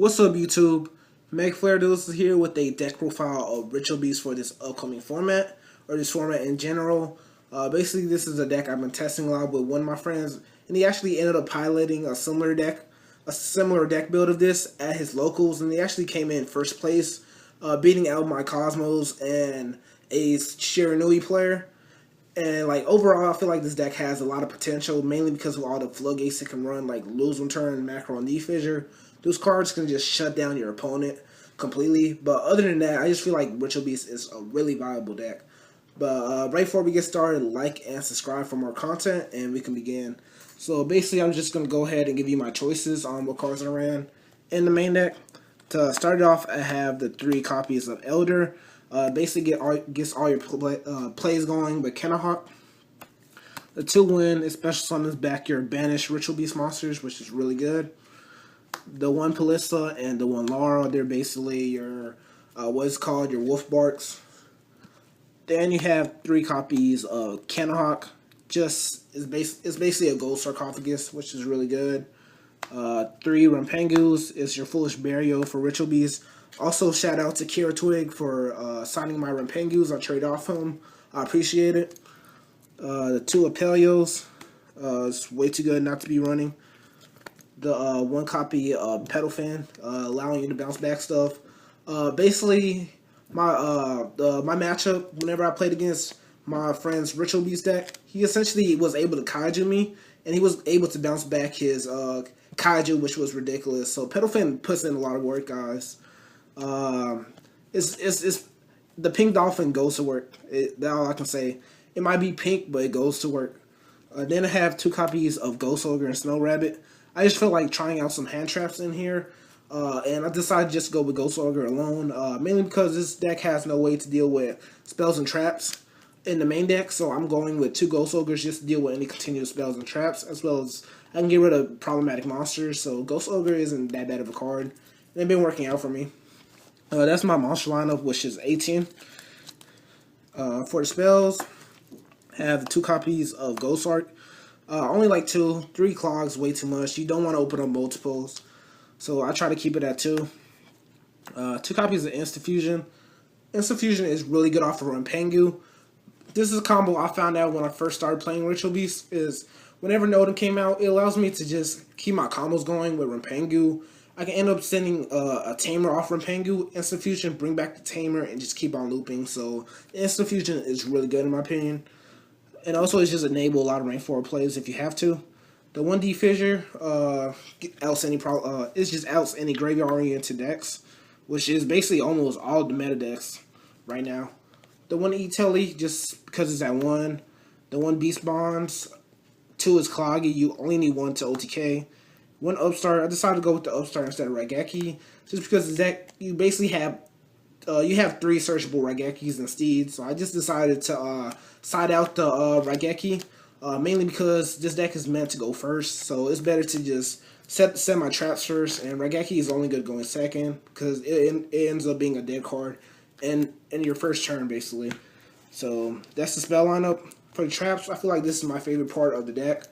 What's up, YouTube? Meg Flair Doodles is here with a deck profile of Ritual Beast for this upcoming format, or this format in general. Basically, this is a deck I've been testing a lot with one of my friends, and he actually ended up piloting a similar deck build of this at his locals, and he actually came in first place, beating out my Cosmos and a Shiranui player. And like overall, I feel like this deck has a lot of potential, mainly because of all the floodgates it can run, like Lose One Turn, Macro, and Fissure. Those cards can just shut down your opponent completely. But other than that, I just feel like Ritual Beast is a really viable deck. But right before we get started, like and subscribe for more content, and we can begin. So basically, I'm just going to go ahead and give you my choices on what cards I ran in the main deck. To start it off, I have the 3 copies of Elder. Basically gets all your plays going with Kenahawk. The 2-win is special summons back your banished Ritual Beast monsters, which is really good. The 1 Palissa and the 1 Lara, they're basically your what's called your Wolf Barks. Then you have 3 copies of Kenahawk. It's basically a gold sarcophagus, which is really good. 3 Rampengus is your Foolish Burial for Ritual Beast. Also, shout out to Kira Twig for signing my Rampengus. I trade off him. I appreciate it. The 2 Apelios. It's way too good not to be running. The 1 copy of Pedal Fan, allowing you to bounce back stuff. Basically, my matchup, whenever I played against my friend's Ritual Beast deck, he essentially was able to Kaiju me, and he was able to bounce back his Kaiju, which was ridiculous. So Pedal Fan puts in a lot of work, guys. It's the Pink Dolphin goes to work. That's all I can say. It might be pink, but it goes to work. Then I have 2 copies of Ghost Ogre and Snow Rabbit. I just feel like trying out some hand traps in here, and I decided just to go with Ghost Ogre alone, mainly because this deck has no way to deal with spells and traps in the main deck, so I'm going with 2 Ghost Ogres just to deal with any continuous spells and traps, as well as I can get rid of problematic monsters, so Ghost Ogre isn't that bad of a card, and it's been working out for me. That's my monster lineup, which is 18. For the spells, I have 2 copies of Ghost Arc. Only like 2. 3 clogs, way too much. You don't want to open up multiples. So I try to keep it at 2. 2 copies of Instant Fusion. Instant Fusion is really good off of Rampengu. This is a combo I found out when I first started playing Ritual Beast. Is whenever Nodin came out, it allows me to just keep my combos going with Rampengu. I can end up sending a Tamer off Rampengu, Instant Fusion, bring back the Tamer, and just keep on looping. So Instant Fusion is really good in my opinion. And also, it's just enable a lot of rank 4 plays if you have to. The 1D Fissure it's just outs any graveyard-oriented decks, which is basically almost all the meta decks right now. The 1 E-Telly, just because it's at 1. The 1 Beast Bonds, 2 is Cloggy. You only need 1 to OTK. 1 Upstart, I decided to go with the Upstart instead of Raigeki, just because the deck, you basically have you have 3 searchable Raigekis and Steeds, so I just decided to side out the Raigeki, mainly because this deck is meant to go first, so it's better to just set my traps first, and Raigeki is only good going second, because it ends up being a dead card in your first turn, basically. So that's the spell lineup. For the traps, I feel like this is my favorite part of the deck.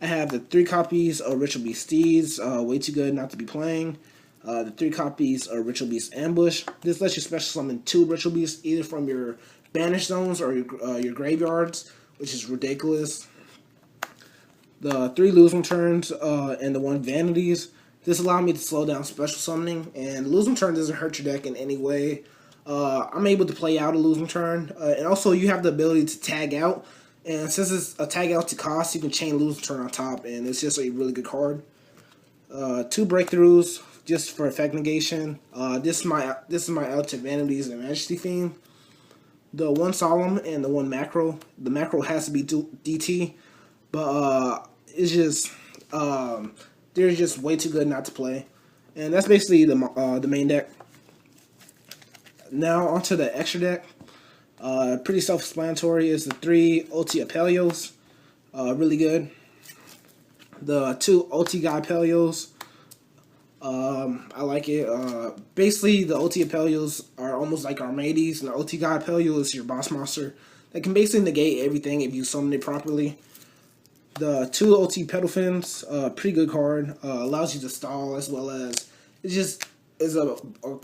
I have the 3 copies of Ritual Beast Steeds, way too good not to be playing. The 3 copies of Ritual Beast Ambush. This lets you special summon 2 Ritual Beasts either from your banished zones or your graveyards, which is ridiculous. The 3 Losing Turns and the 1 Vanities. This allowed me to slow down special summoning, and Losing Turn doesn't hurt your deck in any way. I'm able to play out a Losing Turn, and also you have the ability to tag out. And since it's a tag out to cost, you can chain Losing Turn on top, and it's just a really good card. 2 Breakthroughs, just for effect negation. This is my out to Vanities and Majesty theme. The 1 Solemn and the 1 Macro. The Macro has to be DT, but it's just they're just way too good not to play. And that's basically the main deck. Now onto the extra deck. Pretty self-explanatory is the 3 OT Apelios. Really good. The 2 OT Guy Apelios. I like it. Basically, the OT Apelios are almost like Armades, and the OT Guy Apelio is your boss monster that can basically negate everything if you summon it properly. The 2 OT Pedal Fins, pretty good card. Allows you to stall, as well as it's just is a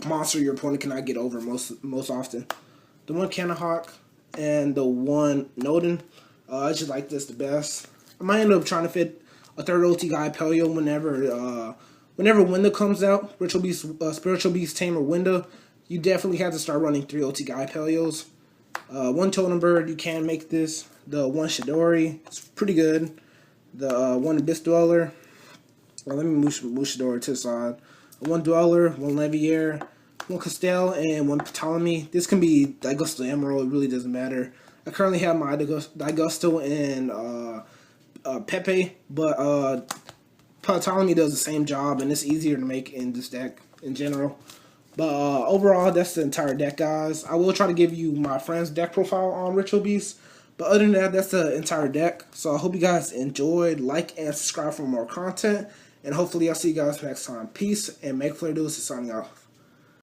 monster your opponent cannot get over most often. The one Cannahawk and the one Noden, I just like this the best. I might end up trying to fit a third OT guy Pelio whenever Winda comes out. Spiritual Beast Tamer Winda, you definitely have to start running 3 OT guy Pelios. One Totem Bird, you can make this. The one Shidori, it's pretty good. The one Abyss Dweller. Let me move Shidori to the side. One Dweller, one Leviair, one Castell, and one Ptolemy. This can be Daigusto Emerald, it really doesn't matter. I currently have my Daigusto and Pepe, but Ptolemy does the same job, and it's easier to make in this deck in general. But overall, that's the entire deck, guys. I will try to give you my friend's deck profile on Ritual Beast. But other than that, that's the entire deck. So I hope you guys enjoyed. Like and subscribe for more content. And hopefully I'll see you guys next time. Peace, and Make Flare Duels is signing off.